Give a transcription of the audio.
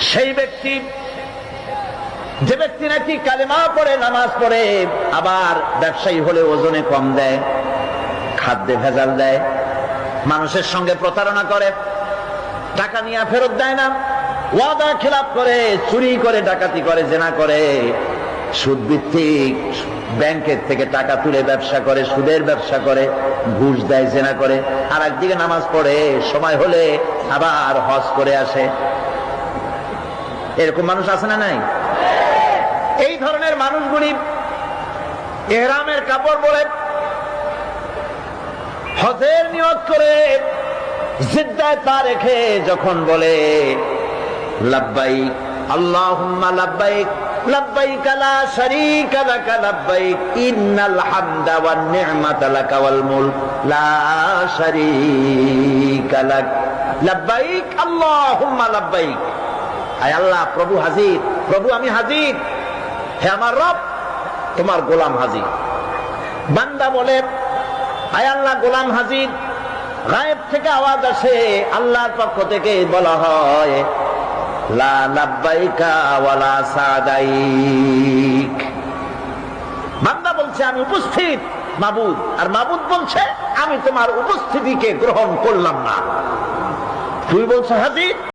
সেই ব্যক্তি যে ব্যক্তি নাকি কালেমা পড়ে, নামাজ পড়ে, আবার ব্যবসায়ী হলে ওজনে কম দেয়, খাদ্যে ভেজাল দেয়, মানুষের সঙ্গে প্রতারণা করে, টাকা নিয়ে ফেরত দেয় না, ওয়াদা খেলাপ করে, চুরি করে, ডাকাতি করে, জেনা করে, সুদ ভিত্তিক ব্যাংকের থেকে টাকা তুলে ব্যবসা করে, সুদের ব্যবসা করে, ঘুষ দেয়, জেনা করে, আর একদিকে নামাজ পড়ে, সময় হলে আবার হজ করে আসে। এরকম মানুষ আছে না নাই? এই ধরনের মানুষগুলি ইহরামের কাপড় পরে হজের নিয়ত করে জিদ্দায় পা রেখে যখন বলে লাব্বাইক আল্লাহুম্মা লাব্বাইক লাব্বাইক লা শারীকা লাকা লাব্বাইক ইন্নাল হামদা ওয়ান নি'মাতা লাকা ওয়াল মুলক লা শারীকা লাক লাব্বাইক আল্লাহুম্মা লাব্বাইক, আয় আল্লাহ, প্রভু হাজির, প্রভু আমি হাজির, হে আমার রব, তোমার গোলাম হাজির। বান্দা বলে আয় আল্লাহ, গোলাম হাজির। গায়েব থেকে আওয়াজ আসে, আল্লাহর পক্ষ থেকে বলা হয় লা লাব্বাইকা ওয়ালা সাদাইক। বান্দা বলছে আমি উপস্থিত মাবুদ, আর মাবুদ বলছে আমি তোমার উপস্থিতিকে গ্রহণ করলাম না। তুই বলছো হাজির,